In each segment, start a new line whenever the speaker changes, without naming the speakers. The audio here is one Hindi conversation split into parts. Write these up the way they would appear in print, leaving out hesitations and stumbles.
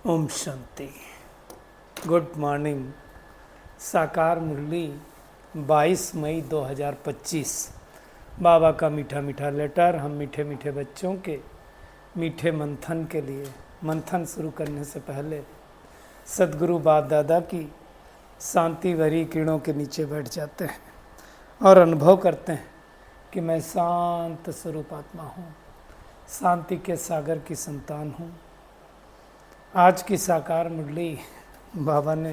ओम शांति। Good morning. साकार मुरली 22 मई 2025। बाबा का मीठा मीठा लेटर हम मीठे मीठे बच्चों के मीठे मंथन के लिए। मंथन शुरू करने से पहले सदगुरु बाप दादा की शांति भरी किरणों के नीचे बैठ जाते हैं और अनुभव करते हैं कि मैं शांत स्वरूप आत्मा हूँ, शांति के सागर की संतान हूँ। आज की साकार मुरली बाबा ने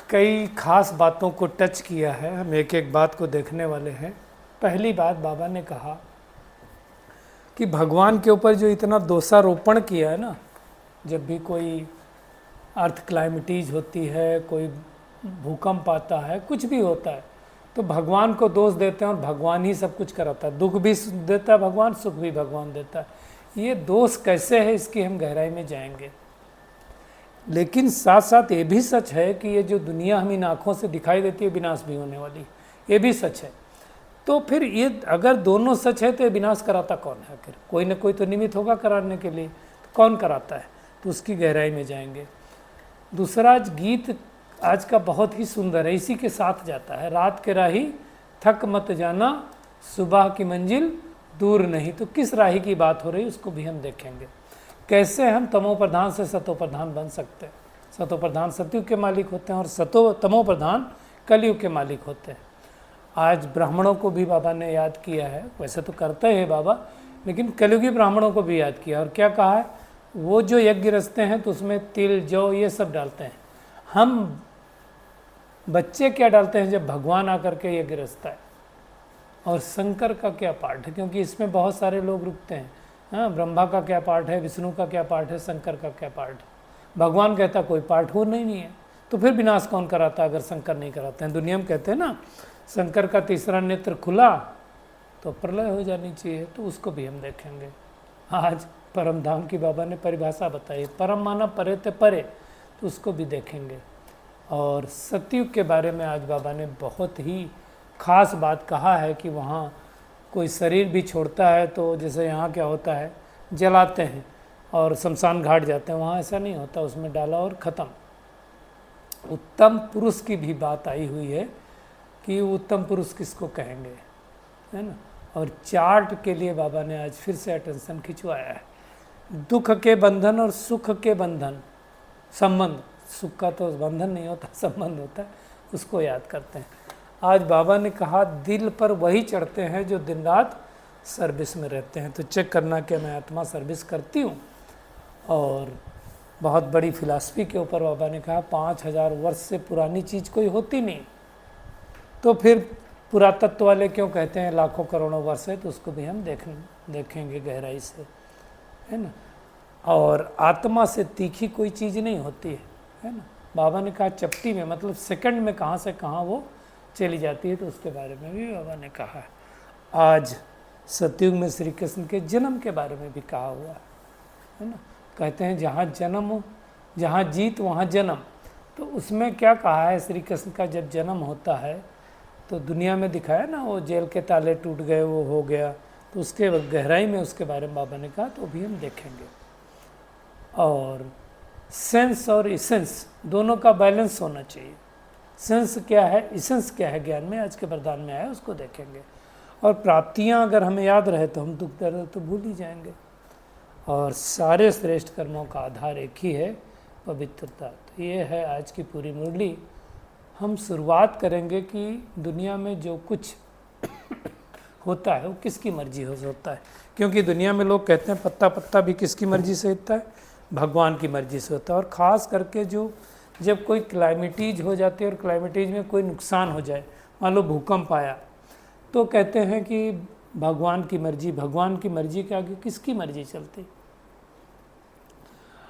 कई खास बातों को टच किया है। हम एक एक बात को देखने वाले हैं। पहली बात, बाबा ने कहा कि भगवान के ऊपर जो इतना दोषारोपण किया है ना, जब भी कोई अर्थ क्लाइमेटीज होती है, कोई भूकंप आता है, कुछ भी होता है तो भगवान को दोष देते हैं और भगवान ही सब कुछ कराता है। दुख भी देता है भगवान, सुख भी भगवान देता है। ये दोष कैसे है, इसकी हम गहराई में जाएंगे। लेकिन साथ साथ ये भी सच है कि ये जो दुनिया हम इन आँखों से दिखाई देती है विनाश भी होने वाली, ये भी सच है। तो फिर ये अगर दोनों सच है तो ये विनाश कराता कौन है? आखिर कोई ना कोई तो निमित्त होगा कराने के लिए, तो कौन कराता है? तो उसकी गहराई में जाएंगे। दूसरा गीत आज का बहुत ही सुंदर है, इसी के साथ जाता है। रात के राही थक मत जाना, सुबह की मंजिल दूर नहीं। तो किस राही की बात हो रही उसको भी हम देखेंगे। कैसे हम तमो प्रधान से सतो प्रधान बन सकते हैं। सतो प्रधान सतयुग के मालिक होते हैं और तमो प्रधान कलयुग के मालिक होते हैं। आज ब्राह्मणों को भी बाबा ने याद किया है, वैसे तो करते हैं बाबा, लेकिन कलयुगी ब्राह्मणों को भी याद किया। और क्या कहा है? वो जो यज्ञ रचते हैं तो उसमें तिल जौ ये सब डालते हैं। हम बच्चे क्या डालते हैं जब भगवान आकर के यज्ञ रचता है? और शंकर का क्या पार्ट है, क्योंकि इसमें बहुत सारे लोग रुकते हैं। हाँ, ब्रह्मा का क्या पार्ट है, विष्णु का क्या पार्ट है, शंकर का क्या पार्ट है? भगवान कहता कोई पार्ट हो नहीं है। तो फिर विनाश कौन कराता अगर शंकर नहीं कराते हैं? दुनिया में कहते हैं ना, शंकर का तीसरा नेत्र खुला तो प्रलय हो जानी चाहिए। तो उसको भी हम देखेंगे। आज परम धाम की बाबा ने परिभाषा बताई, परम माना परे ते परे, तो उसको भी देखेंगे। और सतयुग के बारे में आज बाबा ने बहुत ही खास बात कहा है कि वहाँ कोई शरीर भी छोड़ता है तो जैसे यहाँ क्या होता है, जलाते हैं और शमशान घाट जाते हैं, वहाँ ऐसा नहीं होता, उसमें डाला और ख़त्म। उत्तम पुरुष की भी बात आई हुई है कि उत्तम पुरुष किसको कहेंगे, है ना। और चार्ट के लिए बाबा ने आज फिर से अटेंशन खिंचवाया है। दुख के बंधन और सुख के बंधन, संबंध, सुख का तो बंधन नहीं होता, संबंध होता है, उसको याद करते हैं। आज बाबा ने कहा दिल पर वही चढ़ते हैं जो दिन रात सर्विस में रहते हैं। तो चेक करना कि मैं आत्मा सर्विस करती हूँ। और बहुत बड़ी फिलॉसफी के ऊपर बाबा ने कहा 5000 वर्ष से पुरानी चीज़ कोई होती नहीं। तो फिर पुरातत्व वाले क्यों कहते हैं लाखों करोड़ों वर्ष है? तो उसको भी हम देखेंगे गहराई से, है ना। और आत्मा से तीखी कोई चीज़ नहीं होती है ना। बाबा ने कहा चपटी में, मतलब सेकंड में कहाँ से कहाँ वो चली जाती है। तो उसके बारे में भी बाबा ने कहा है। आज सतयुग में श्री कृष्ण के जन्म के बारे में भी कहा हुआ है ना। कहते हैं जहाँ जन्म हो, जहाँ जीत वहाँ जन्म। तो उसमें क्या कहा है, श्री कृष्ण का जब जन्म होता है तो दुनिया में दिखाया ना, वो जेल के ताले टूट गए, वो हो गया। तो उसके गहराई में उसके बारे में बाबा ने कहा, तो भी हम देखेंगे। और सेंस और इसेंस दोनों का बैलेंस होना चाहिए। सेंस क्या है, इसेंस क्या है, ज्ञान में आज के वरदान में आया, उसको देखेंगे। और प्राप्तियां अगर हमें याद रहे तो हम दुख दर्द तो भूल ही जाएंगे। और सारे श्रेष्ठ कर्मों का आधार एक ही है, पवित्रता। तो ये है आज की पूरी मुरली। हम शुरुआत करेंगे कि दुनिया में जो कुछ होता है वो किसकी मर्जी से होता है। क्योंकि दुनिया में लोग कहते हैं पत्ता पत्ता भी किसकी मर्जी से होता है? भगवान की मर्जी से होता है। और ख़ास करके जो जब कोई क्लाइमेटीज हो जाती है और क्लाइमेटीज में कोई नुकसान हो जाए, मान लो भूकंप आया, तो कहते हैं कि भगवान की मर्जी। भगवान की मर्जी के आगे किसकी मर्जी चलती?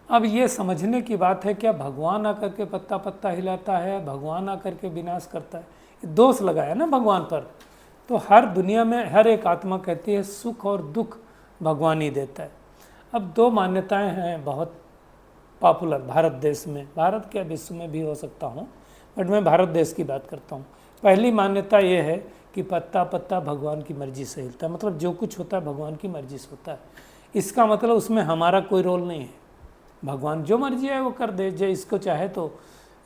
अब ये समझने की बात है, क्या भगवान आकर के पत्ता पत्ता हिलाता है, भगवान आकर के विनाश करता है? दोष लगाया ना भगवान पर। तो हर दुनिया में हर एक आत्मा कहती है सुख और दुख भगवान ही देता है। अब दो मान्यताएं हैं बहुत पॉपुलर भारत देश में, भारत क्या विश्व में भी हो सकता हूँ, बट मैं भारत देश की बात करता हूँ। पहली मान्यता ये है कि पत्ता पत्ता भगवान की मर्जी से हिलता है, मतलब जो कुछ होता है भगवान की मर्जी से होता है। इसका मतलब उसमें हमारा कोई रोल नहीं है। भगवान जो मर्जी है वो कर दे, जो इसको चाहे तो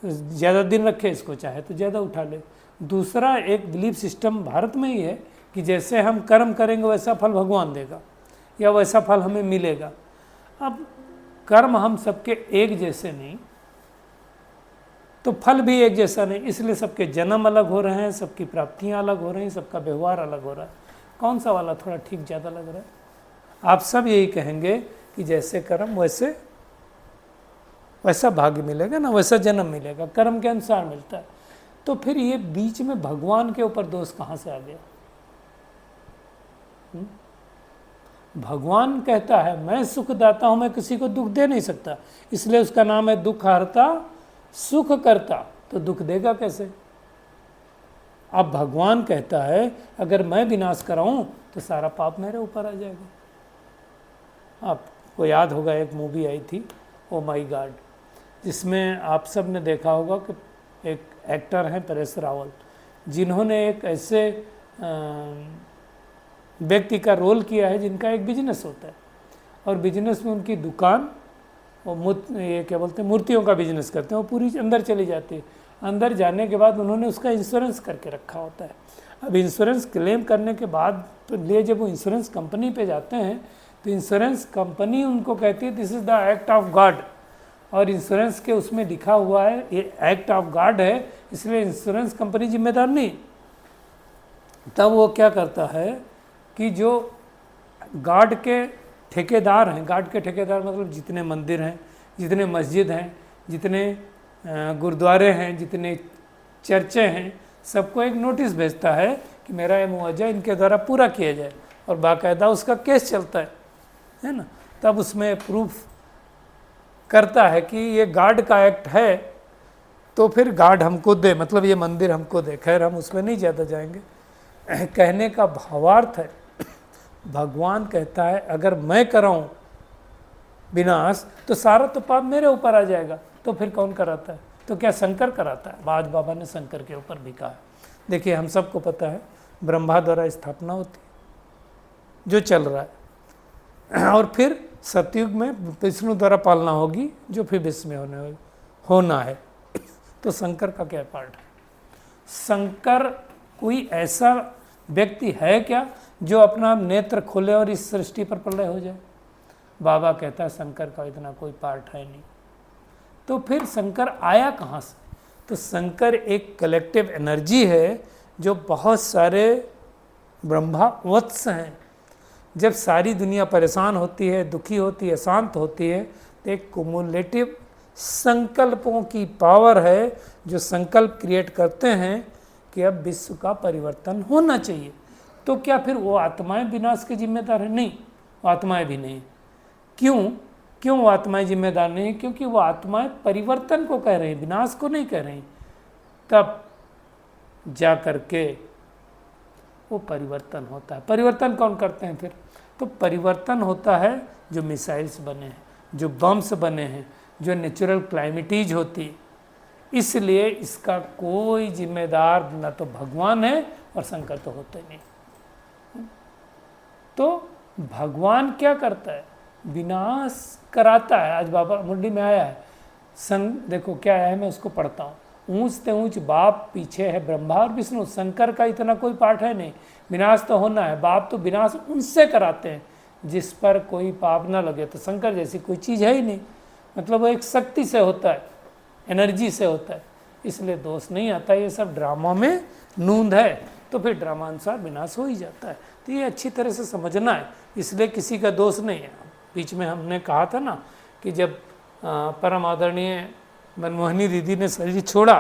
ज़्यादा दिन रखे, इसको चाहे तो ज़्यादा उठा ले। दूसरा एक बिलीफ सिस्टम भारत में ही है कि जैसे हम कर्म करेंगे वैसा फल भगवान देगा या वैसा फल हमें मिलेगा। अब कर्म हम सबके एक जैसे नहीं, तो फल भी एक जैसा नहीं, इसलिए सबके जन्म अलग हो रहे हैं, सबकी प्राप्तियां अलग हो रही हैं, सबका व्यवहार अलग हो रहा है। कौन सा वाला थोड़ा ठीक ज़्यादा लग रहा है? आप सब यही कहेंगे कि जैसे कर्म वैसा भाग्य मिलेगा ना, वैसा जन्म मिलेगा, कर्म के अनुसार मिलता है। तो फिर ये बीच में भगवान के ऊपर दोष कहाँ से आ गया? भगवान कहता है मैं सुख दाता हूं, मैं किसी को दुख दे नहीं सकता, इसलिए उसका नाम है दुख हरता सुख करता। तो दुख देगा कैसे? अब भगवान कहता है अगर मैं विनाश कराऊं तो सारा पाप मेरे ऊपर आ जाएगा। आपको याद होगा एक मूवी आई थी ओ माई गॉड, जिसमें आप सब ने देखा होगा कि एक एक्टर हैं परेश रावल, जिन्होंने एक ऐसे व्यक्ति का रोल किया है जिनका एक बिजनेस होता है, और बिजनेस में उनकी दुकान, वो ये क्या बोलते हैं, मूर्तियों का बिजनेस करते हैं, वो पूरी अंदर चली जाती है। अंदर जाने के बाद उन्होंने उसका इंश्योरेंस करके रखा होता है। अब इंश्योरेंस क्लेम करने के बाद तो लिए जब वो इंश्योरेंस कंपनी पे जाते हैं तो इंश्योरेंस कंपनी उनको कहती है this is the act of God, और इंश्योरेंस के उसमें लिखा हुआ है ये एक्ट ऑफ गॉड है, इसलिए इंश्योरेंस कंपनी जिम्मेदार नहीं। तब वो क्या करता है कि जो गॉड के ठेकेदार हैं, गॉड के ठेकेदार मतलब जितने मंदिर हैं, जितने मस्जिद हैं, जितने गुरुद्वारे हैं, जितने चर्चे हैं, सबको एक नोटिस भेजता है कि मेरा ये मुआवजा इनके द्वारा पूरा किया जाए, और बाकायदा उसका केस चलता है ना। तब उसमें प्रूफ करता है कि ये गॉड का एक्ट है, तो फिर गॉड हमको दे, मतलब ये मंदिर हमको दे। खैर हम उसमें नहीं ज़्यादा जाएंगे। कहने का भावार्थ है भगवान कहता है अगर मैं कराऊं विनाश तो सारा तो पाप मेरे ऊपर आ जाएगा, तो फिर कौन कराता है? तो क्या शंकर कराता है? आज बाबा ने शंकर के ऊपर भी कहा है। देखिए हम सबको पता है ब्रह्मा द्वारा स्थापना होती है जो चल रहा है, और फिर सतयुग में विष्णु द्वारा पालना होगी जो फिर विश्व में होना है। तो शंकर का क्या पार्ट है? शंकर कोई ऐसा व्यक्ति है क्या जो अपना नेत्र खोले और इस सृष्टि पर प्रलय हो जाए? बाबा कहता है शंकर का इतना कोई पार्ट है नहीं। तो फिर शंकर आया कहाँ से? तो शंकर एक कलेक्टिव एनर्जी है जो बहुत सारे ब्रह्मा वत्स हैं। जब सारी दुनिया परेशान होती है, दुखी होती है, शांत होती है, तो एक कुमुलेटिव संकल्पों की पावर है जो संकल्प क्रिएट करते हैं कि अब विश्व का परिवर्तन होना चाहिए। तो क्या फिर वो आत्माएं विनाश के जिम्मेदार हैं? नहीं, वो आत्माएं भी नहीं। क्यों वो आत्माएं जिम्मेदार नहीं? क्योंकि वो आत्माएं परिवर्तन को कह रही हैं, विनाश को नहीं कह रही। तब जा करके वो परिवर्तन होता है। परिवर्तन कौन करते हैं फिर? तो परिवर्तन होता है जो मिसाइल्स बने हैं, जो बम्स बने हैं, जो नेचुरल क्लाइमेटीज होती है। इसलिए इसका कोई जिम्मेदार न तो भगवान है और शंकर तो होते नहीं। तो भगवान क्या करता है? विनाश कराता है। आज बाबा मुंडी में आया है, देखो क्या आया है, मैं उसको पढ़ता हूँ। ऊंच ते ऊंच बाप, पीछे है ब्रह्मा और विष्णु। शंकर का इतना कोई पार्ट है नहीं। विनाश तो होना है, बाप तो विनाश उनसे कराते हैं जिस पर कोई पाप ना लगे। तो शंकर जैसी कोई चीज़ है ही नहीं, मतलब वो एक शक्ति से होता है, एनर्जी से होता है, इसलिए दोष नहीं आता। ये सब ड्रामा में नूंद है, तो फिर ड्रामा अनुसार विनाश हो ही जाता है। तो ये अच्छी तरह से समझना है, इसलिए किसी का दोष नहीं है। बीच में हमने कहा था ना कि जब परम आदरणीय मनमोहनी दीदी ने शरीर छोड़ा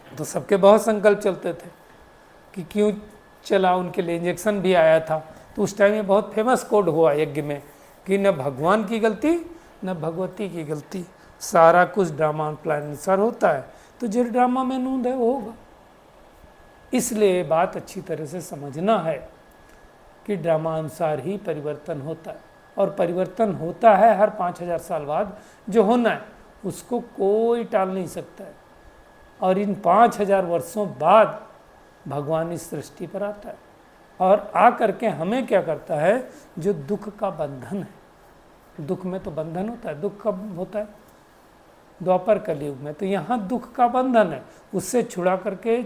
तो सबके बहुत संकल्प चलते थे कि क्यों चला, उनके लिए इंजेक्शन भी आया था। तो उस टाइम ये बहुत फेमस कोड हुआ यज्ञ में कि न भगवान की गलती न भगवती की गलती, सारा कुछ ड्रामा प्लान अनुसार होता है। तो जो ड्रामा में नूंद है वो होगा। इसलिए बात अच्छी तरह से समझना है कि ड्रामा अनुसार ही परिवर्तन होता है, और परिवर्तन होता है हर 5000 साल बाद। जो होना है उसको कोई टाल नहीं सकता है, और इन 5000 वर्षों बाद भगवान इस सृष्टि पर आता है। और आ करके हमें क्या करता है, जो दुख का बंधन है, दुख में तो बंधन होता है, दुख कब होता है, द्वापर कलयुग में, तो यहाँ दुख का बंधन है, उससे छुड़ा करके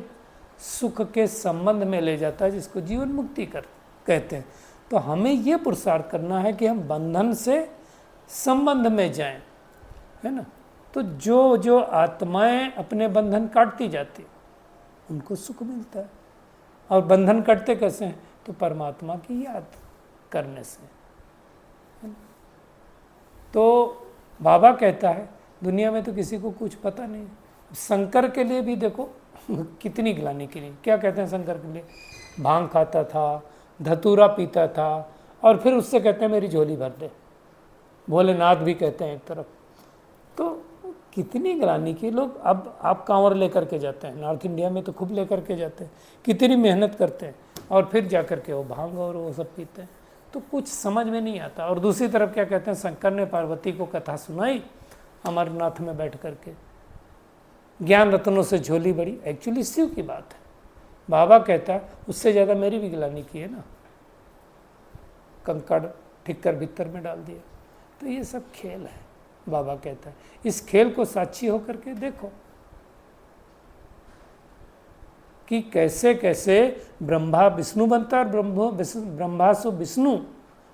सुख के संबंध में ले जाता है, जिसको जीवन मुक्ति कहते हैं। तो हमें ये पुरुषार्थ करना है कि हम बंधन से संबंध में जाएं, है ना। तो जो जो आत्माएं अपने बंधन काटती जाती उनको सुख मिलता है, और बंधन कटते कैसे हैं, तो परमात्मा की याद करने से। तो बाबा कहता है दुनिया में तो किसी को कुछ पता नहीं। शंकर के लिए भी देखो कितनी ग्लानि के लिए, क्या कहते हैं शंकर के लिए, भांग खाता था, धतूरा पीता था, और फिर उससे कहते हैं मेरी झोली भर दे, भोलेनाथ भी कहते हैं एक तरफ। तो कितनी ग्लानि की लोग, अब आप कांवर लेकर के जाते हैं, नॉर्थ इंडिया में तो खूब लेकर के जाते हैं, कितनी मेहनत करते हैं, और फिर जा कर के वो भांग और वो सब पीते हैं, तो कुछ समझ में नहीं आता। और दूसरी तरफ क्या कहते हैं, शंकर ने पार्वती को कथा सुनाई अमरनाथ में बैठ करके, ज्ञान रत्नों से झोली बड़ी, एक्चुअली शिव की बात है। बाबा कहता है उससे ज़्यादा मेरी भी ग्लानि की है ना, कंकड़ ठीक कर भीतर में डाल दिया। तो ये सब खेल है, बाबा कहता है इस खेल को साक्षी होकर के देखो कि कैसे कैसे ब्रह्मा विष्णु बनता है, और ब्रह्मा से विष्णु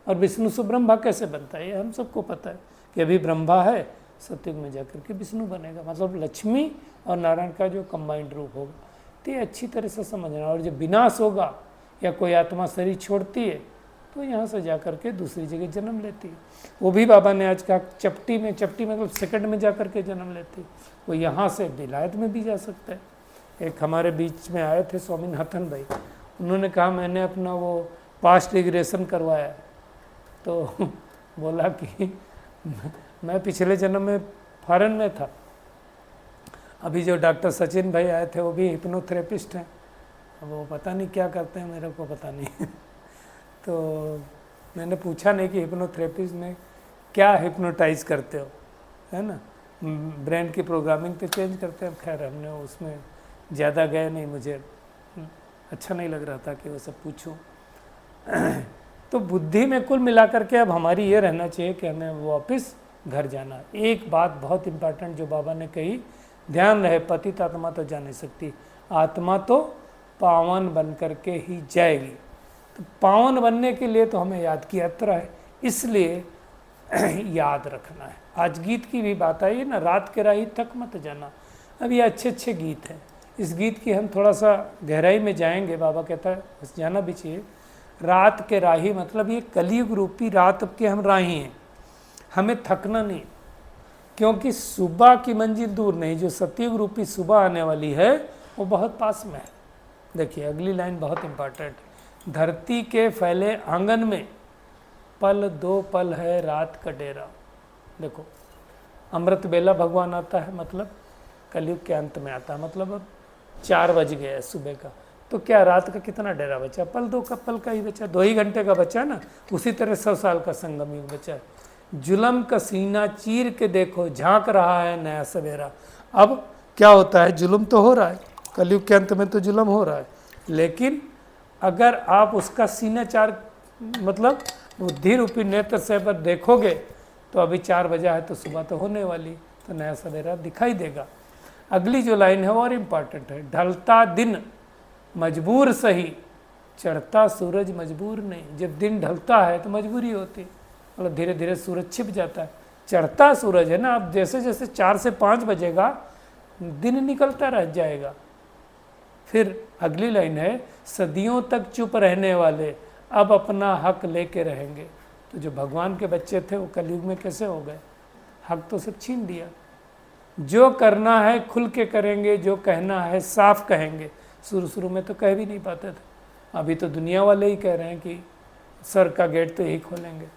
और विष्णु से ब्रह्मा कैसे बनता है, ये हम सबको पता है कि अभी ब्रह्मा है, सतयुग में जाकर के विष्णु बनेगा, मतलब लक्ष्मी और नारायण का जो कंबाइंड रूप होगा। तो ये अच्छी तरह से समझना। और जब विनाश होगा या कोई आत्मा शरीर छोड़ती है तो यहाँ से जा कर के दूसरी जगह जन्म लेती है। वो भी बाबा ने आज कहा चपटी में मतलब सेकंड में जा कर के जन्म लेती है। वो यहाँ से विलायत में भी जा सकता है। एक हमारे बीच में आए थे स्वामीनाथन भाई, उन्होंने कहा मैंने अपना वो पास्ट रिग्रेशन करवाया, तो बोला कि मैं पिछले जन्म में फॉरेन में था। अभी जो डॉक्टर सचिन भाई आए थे वो भी हिप्नोथेरेपिस्ट हैं, वो पता नहीं क्या करते हैं, मेरे को पता नहीं तो मैंने पूछा नहीं कि हिप्नोथेरेपिस्ट में क्या हिप्नोटाइज करते हो, है ना, ब्रेन की प्रोग्रामिंग तो चेंज करते हैं। खैर हमने उसमें ज़्यादा गए नहीं, मुझे अच्छा नहीं लग रहा था कि वो सब पूछूं तो बुद्धि में कुल मिलाकर के अब हमारी ये रहना चाहिए कि हमें वापस घर जाना। एक बात बहुत इम्पॉर्टेंट जो बाबा ने कही, ध्यान रहे, पतित आत्मा तो जा नहीं सकती, आत्मा तो पावन बन करके ही जाएगी। तो पावन बनने के लिए तो हमें याद की यात्रा है, इसलिए याद रखना है। आज गीत की भी बात आई ना, रात के राही तक मत जाना। अब ये अच्छे अच्छे गीत हैं, इस गीत की हम थोड़ा सा गहराई में जाएंगे। बाबा कहता है जाना भी चाहिए। रात के राही मतलब ये कलयुग रूपी रात के हम राही हैं, हमें थकना नहीं, क्योंकि सुबह की मंजिल दूर नहीं, जो सतयुग रूपी सुबह आने वाली है वो बहुत पास में है। देखिए अगली लाइन बहुत इंपॉर्टेंट, धरती के फैले आंगन में पल दो पल है रात का डेरा। देखो अमृत बेला भगवान आता है, मतलब कलयुग के अंत में आता है, मतलब अब 4 बज गए है सुबह का, तो क्या रात का कितना डेरा बचा, पल दो का पल का ही बचा, 2 ही घंटे का बचा ना। उसी तरह 100 साल का संगम युग बचा है। जुल्म का सीना चीर के देखो, झांक रहा है नया सवेरा। अब क्या होता है, जुल्म तो हो रहा है, कलयुग के अंत में तो जुल्म हो रहा है, लेकिन अगर आप उसका सीना चार मतलब बुद्धि रूपी नेत्र से पर देखोगे तो अभी 4 बजा है तो सुबह तो होने वाली, तो नया सवेरा दिखाई देगा। अगली जो लाइन है वो और इम्पॉर्टेंट है, ढलता दिन मजबूर सही, चढ़ता सूरज मजबूर नहीं। जब दिन ढलता है तो मजबूरी होती है, मतलब धीरे धीरे सूरज छिप जाता है। चढ़ता सूरज है ना, अब जैसे जैसे 4 से 5 बजेगा दिन निकलता रह जाएगा। फिर अगली लाइन है, सदियों तक चुप रहने वाले अब अपना हक लेके रहेंगे। तो जो भगवान के बच्चे थे वो कलयुग में कैसे हो गए, हक तो सब छीन दिया। जो करना है खुल के करेंगे, जो कहना है साफ कहेंगे। शुरू में तो कह भी नहीं पाते थे, अभी तो दुनिया वाले ही कह रहे हैं कि सर का गेट तो यही खोलेंगे।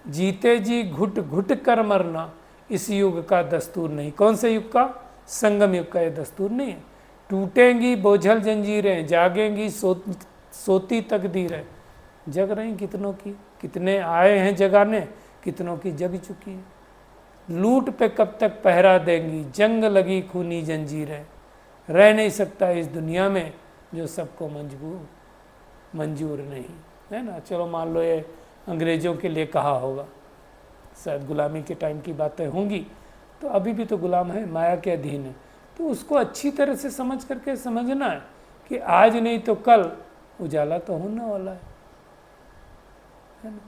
जीते जी घुट घुट कर मरना इस युग का दस्तूर नहीं। कौन से युग का, संगम युग का ये दस्तूर नहीं है। टूटेंगी बोझल जंजीरें, जागेंगी सोती तकदीरें। जग रही कितनों की, कितने आए हैं जगाने, कितनों की जग चुकी है। लूट पे कब तक पहरा देंगी, जंग लगी खूनी जंजीरें। रह नहीं सकता इस दुनिया में जो सबको मजबूर मंजूर नहीं, है ना। चलो मान लो ये अंग्रेज़ों के लिए कहा होगा, शायद गुलामी के टाइम की बातें होंगी, तो अभी भी तो गुलाम है, माया के अधीन है। तो उसको अच्छी तरह से समझ करके समझना है कि आज नहीं तो कल उजाला तो होने वाला है ना,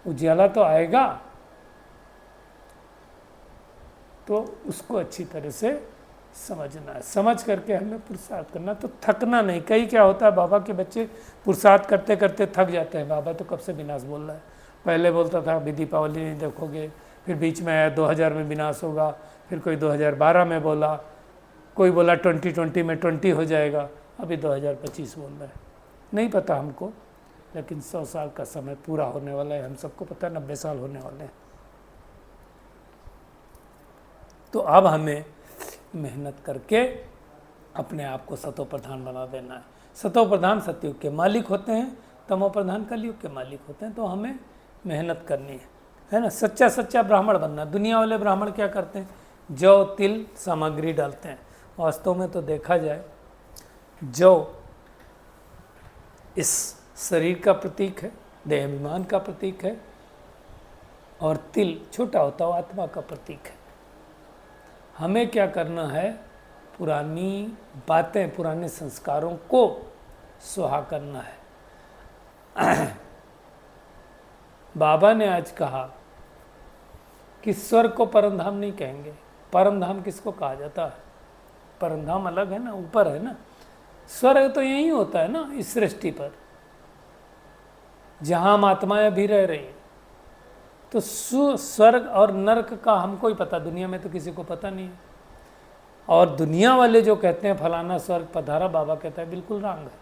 उजाला तो आएगा। तो उसको अच्छी तरह से समझना है, समझ करके हमें पुरुषार्थ करना, तो थकना नहीं। कई क्या होता है, बाबा के बच्चे पुरुषार्थ करते करते थक जाते हैं। बाबा तो कब से विनाश बोल रहा है, पहले बोलता था अभी दीपावली नहीं देखोगे, फिर बीच में आया 2000 में विनाश होगा, फिर कोई 2012 में बोला, कोई बोला 2020 में 20 हो जाएगा, अभी 2025 बोल रहा है। नहीं पता हमको, लेकिन 100 साल का समय पूरा होने वाला है, हम सबको पता है 90 साल होने वाले हैं। तो अब हमें मेहनत करके अपने आप को सतो प्रधान बना देना है। सतो प्रधान सतयुग के मालिक होते हैं, तमो प्रधान कलयुग के मालिक होते हैं। तो हमें मेहनत करनी है ना। सच्चा ब्राह्मण बनना। दुनिया वाले ब्राह्मण क्या करते हैं, जौ तिल सामग्री डालते हैं। वास्तव में तो देखा जाए, जौ इस शरीर का प्रतीक है, देहाभिमान का प्रतीक है, और तिल छोटा होता हुआ आत्मा का प्रतीक है। हमें क्या करना है, पुरानी बातें, पुराने संस्कारों को सुहा करना है। बाबा ने आज कहा कि स्वर्ग को परम धाम नहीं कहेंगे। परम धाम किसको कहा जाता है? परम धाम अलग है ना, ऊपर है ना। स्वर्ग तो यही होता है ना, इस सृष्टि पर, जहां हम आत्माएं भी रह रही हैं। तो स्वर्ग और नरक का हमको ही पता, दुनिया में तो किसी को पता नहीं है। और दुनिया वाले जो कहते हैं फलाना स्वर्ग पधारा, बाबा कहता है बिल्कुल रॉन्ग है।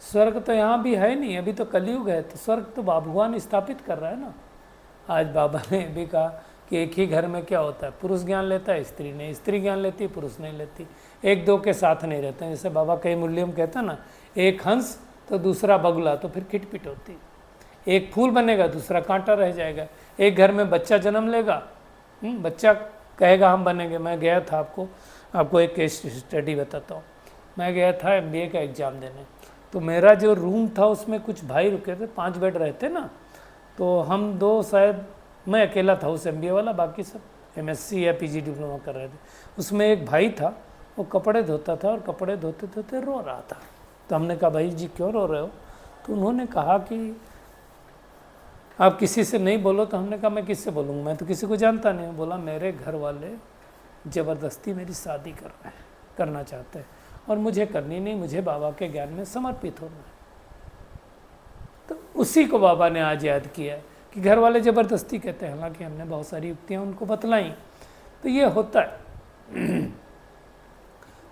स्वर्ग तो यहाँ भी है नहीं, अभी तो कलयुग है। तो स्वर्ग तो भगवान स्थापित कर रहा है ना। आज बाबा ने भी कहा कि एक ही घर में क्या होता है, पुरुष ज्ञान लेता है, स्त्री नहीं, स्त्री ज्ञान लेती है, पुरुष नहीं लेती, एक दो के साथ नहीं रहते हैं। जैसे बाबा कई मूल्यम कहता है ना, एक हंस तो दूसरा बगुला, तो फिर खिटपिट होती है। एक फूल बनेगा, दूसरा कांटा रह जाएगा। एक घर में बच्चा जन्म लेगा, बच्चा कहेगा हम बनेंगे। मैं गया था, आपको एक केस स्टडी बताता हूँ। मैं गया था MBA का एग्ज़ाम देने, तो मेरा जो रूम था उसमें कुछ भाई रुके थे, 5 बेड रहते ना। तो हम दो, शायद मैं अकेला था उस MBA वाला, बाकी सब MSc या PG डिप्लोमा कर रहे थे। उसमें एक भाई था, वो कपड़े धोता था और कपड़े धोते धोते रो रहा था। तो हमने कहा भाई जी क्यों रो रहे हो? तो उन्होंने कहा कि आप किसी से नहीं बोलो। तो हमने कहा मैं किससे बोलूँगा, मैं तो किसी को जानता नहीं हूँ। बोला मेरे घर वाले ज़बरदस्ती मेरी शादी कर रहे हैं, करना चाहते हैं, और मुझे करनी नहीं, मुझे बाबा के ज्ञान में समर्पित होना है। तो उसी को बाबा ने आज याद किया कि घर वाले ज़बरदस्ती कहते हैं, हालांकि हमने बहुत सारी युक्तियाँ उनको बतलाई। तो ये होता है,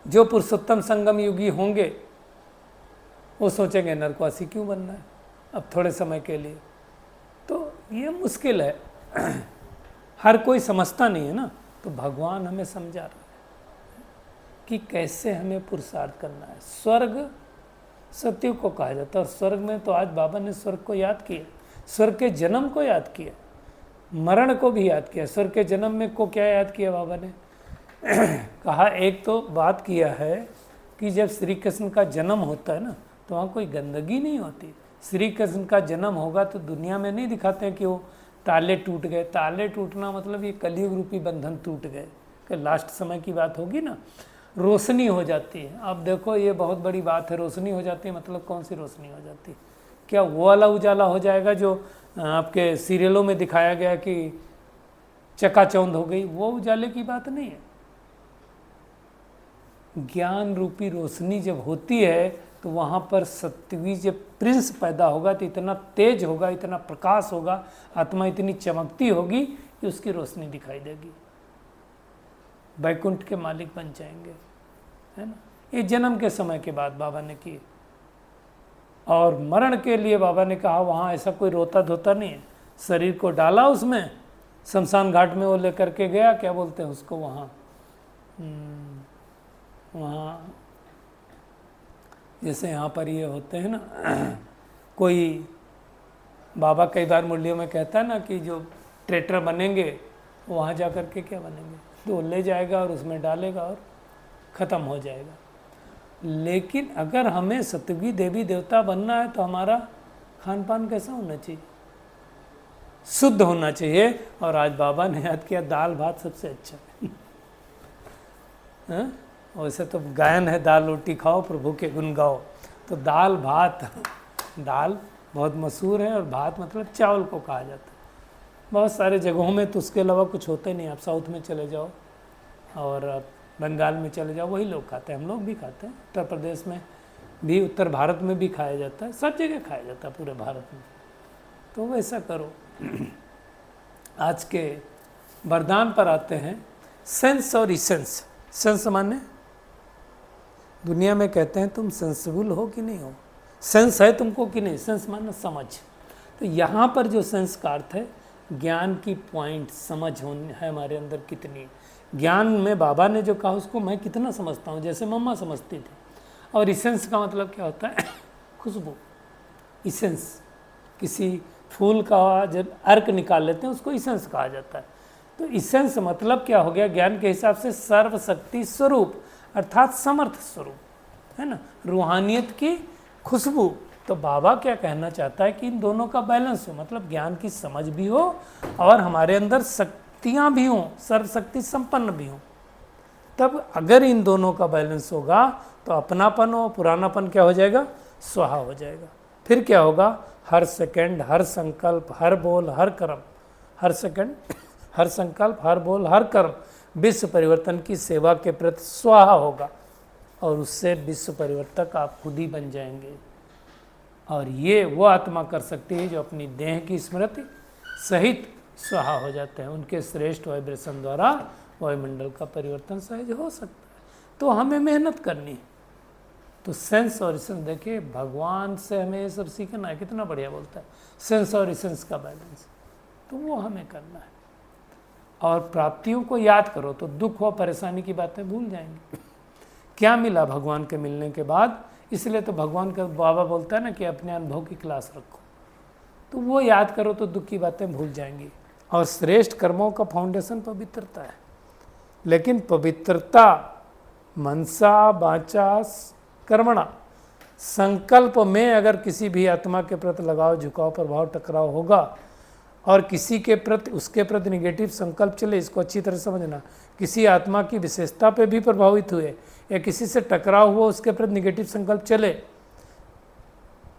जो पुरुषोत्तम संगम युगी होंगे वो सोचेंगे नरकवासी क्यों बनना है अब थोड़े समय के लिए। तो ये मुश्किल है, हर कोई समझता नहीं है ना। तो भगवान हमें समझा रहा है कि कैसे हमें पुरुषार्थ करना है। स्वर्ग सतयुग को कहा जाता है, और स्वर्ग में तो आज बाबा ने स्वर्ग को याद किया, स्वर्ग के जन्म को याद किया, मरण को भी याद किया। स्वर्ग के जन्म में को क्या याद किया बाबा ने? कहा, एक तो बात किया है कि जब श्री कृष्ण का जन्म होता है ना, तो वहाँ कोई गंदगी नहीं होती। श्री कृष्ण का जन्म होगा तो दुनिया में नहीं दिखाते हैं कि वो ताले टूट गए। ताले टूटना मतलब ये कलयुग रूपी बंधन टूट गए, कि लास्ट समय की बात होगी ना। रोशनी हो जाती है। अब देखो ये बहुत बड़ी बात है, रोशनी हो जाती है मतलब कौन सी रोशनी हो जाती है? क्या वो वाला उजाला हो जाएगा जो आपके सीरियलों में दिखाया गया कि चकाचौंध हो गई? वो उजाले की बात नहीं है। ज्ञान रूपी रोशनी जब होती है तो वहाँ पर सत्वी जब प्रिंस पैदा होगा तो इतना तेज होगा, इतना प्रकाश होगा, आत्मा इतनी चमकती होगी कि उसकी रोशनी दिखाई देगी। वैकुंठ के मालिक बन जाएंगे, है ना। ये जन्म के समय के बाद बाबा ने की। और मरण के लिए बाबा ने कहा वहाँ ऐसा कोई रोता धोता नहीं है। शरीर को डाला उसमें, शमशान घाट में वो लेकर के गया, क्या बोलते हैं उसको वहाँ जैसे यहाँ पर ये होते हैं ना, कोई बाबा कई बार मुरलियों में कहता है ना कि जो ट्रेटर बनेंगे वहाँ जा कर के क्या बनेंगे, तो ले जाएगा और उसमें डालेगा और ख़त्म हो जाएगा। लेकिन अगर हमें सतयुगी देवी देवता बनना है तो हमारा खान पान कैसा होना चाहिए? शुद्ध होना चाहिए। और आज बाबा ने याद किया दाल भात सबसे अच्छा है। वैसे तो गायन है दाल रोटी खाओ प्रभु के गुण गाओ, तो दाल भात, दाल बहुत मशहूर है और भात मतलब चावल को कहा जाता है। बहुत सारे जगहों में तो उसके अलावा कुछ होता ही नहीं। आप साउथ में चले जाओ और बंगाल में चले जाओ, वही लोग खाते हैं, हम लोग भी खाते हैं। उत्तर प्रदेश में भी, उत्तर भारत में भी खाया जाता है, सब जगह खाया जाता है पूरे भारत में। तो वैसा करो। आज के वरदान पर आते हैं। सेंस और इसेंस। सेंस माने दुनिया में कहते हैं तुम सेंसिबल हो कि नहीं हो, सेंस है तुमको कि नहीं। सेंस माने समझ। तो यहाँ पर जो सेंस का अर्थ है ज्ञान की पॉइंट, समझ होनी है हमारे अंदर कितनी। ज्ञान में बाबा ने जो कहा उसको मैं कितना समझता हूँ, जैसे मम्मा समझती थी। और इसेंस का मतलब क्या होता है? खुशबू। इसेंस, किसी फूल का जब अर्क निकाल लेते हैं उसको इसेंस कहा जाता है। तो इसेंस मतलब क्या हो गया? ज्ञान के हिसाब से सर्वशक्ति स्वरूप, अर्थात समर्थ स्वरूप, है ना, रूहानियत की खुशबू। तो बाबा क्या कहना चाहता है कि इन दोनों का बैलेंस हो, मतलब ज्ञान की समझ भी हो और हमारे अंदर शक्तियाँ भी हों, सर्वशक्ति संपन्न भी हों। तब अगर इन दोनों का बैलेंस होगा तो अपनापन और पुरानापन क्या हो जाएगा? स्वाहा हो जाएगा। फिर क्या होगा? हर सेकंड, हर संकल्प, हर बोल, हर कर्म, हर सेकंड, हर संकल्प, हर बोल, हर कर्म विश्व परिवर्तन की सेवा के प्रति स्वाहा होगा और उससे विश्व परिवर्तक आप खुद ही बन जाएंगे। और ये वो आत्मा कर सकती है जो अपनी देह की स्मृति सहित स्वाहा हो जाते हैं। उनके श्रेष्ठ वाइब्रेशन द्वारा वायुमंडल का परिवर्तन सहज हो सकता है। तो हमें मेहनत करनी है। तो सेंस और इसेंस, देखिए भगवान से हमें ये सब सीखना है। कितना बढ़िया बोलता है, सेंस और इसेंस का बैलेंस, तो वो हमें करना है। और प्राप्तियों को याद करो तो दुख व परेशानी की बातें भूल जाएंगे। क्या मिला भगवान के मिलने के बाद? इसलिए तो भगवान का बाबा बोलता है ना कि अपने अनुभव की क्लास रखो। तो वो याद करो तो दुख की बातें भूल जाएंगी। और श्रेष्ठ कर्मों का फाउंडेशन पवित्रता है। लेकिन पवित्रता मनसा वाचा कर्मणा, संकल्प में अगर किसी भी आत्मा के प्रति लगाव, झुकाव, प्रभाव, टकराव होगा और किसी के प्रति, उसके प्रति निगेटिव संकल्प चले, इसको अच्छी तरह समझना। किसी आत्मा की विशेषता पे भी प्रभावित हुए या किसी से टकराव हुआ, उसके प्रति निगेटिव संकल्प चले,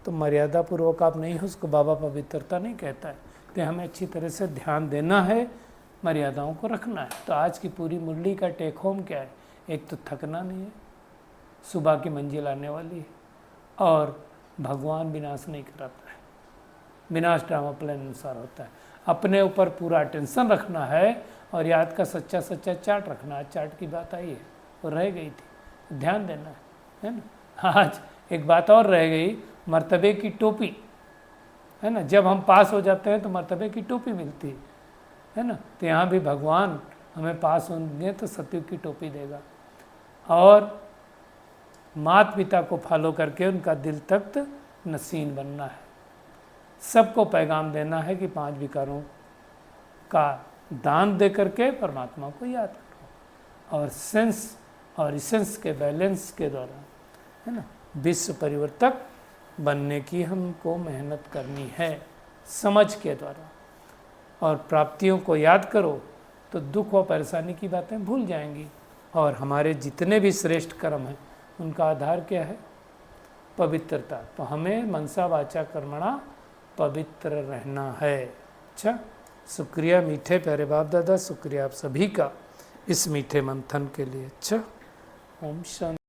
तो मर्यादा पूर्वक आप नहीं हो, उसको बाबा पवित्रता नहीं कहता है। तो हमें अच्छी तरह से ध्यान देना है, मर्यादाओं को रखना है। तो आज की पूरी मुरली का टेक होम क्या है? एक तो थकना नहीं है, सुबह की मंजिल आने वाली है, और भगवान विनाश नहीं कराता है। विनाश ड्रामा प्लान अनुसार होता है। अपने ऊपर पूरा अटेंशन रखना है और याद का सच्चा सच्चा चार्ट रखना है। चार्ट की बात आई है, वो रह गई थी, ध्यान देना है ना। आज एक बात और रह गई, मर्तबे की टोपी, है ना। जब हम पास हो जाते हैं तो मर्तबे की टोपी मिलती है ना। तो यहाँ भी भगवान हमें पास होंगे तो सतयुग की टोपी देगा। और माता पिता को फॉलो करके उनका दिल तख्त नसीन बनना है। सबको पैगाम देना है कि 5 विकारों का दान दे करके परमात्मा को याद करो। और सेंस और इसेंस के बैलेंस के द्वारा, है ना, विश्व परिवर्तक बनने की हमको मेहनत करनी है, समझ के द्वारा। और प्राप्तियों को याद करो तो दुख व परेशानी की बातें भूल जाएंगी। और हमारे जितने भी श्रेष्ठ कर्म हैं उनका आधार क्या है? पवित्रता। तो हमें मनसा वाचा कर्मणा पवित्र रहना है। अच्छा, शुक्रिया मीठे प्यारे बाप दादा, शुक्रिया आप सभी का इस मीठे मंथन के लिए। अच्छा, ओम शांति।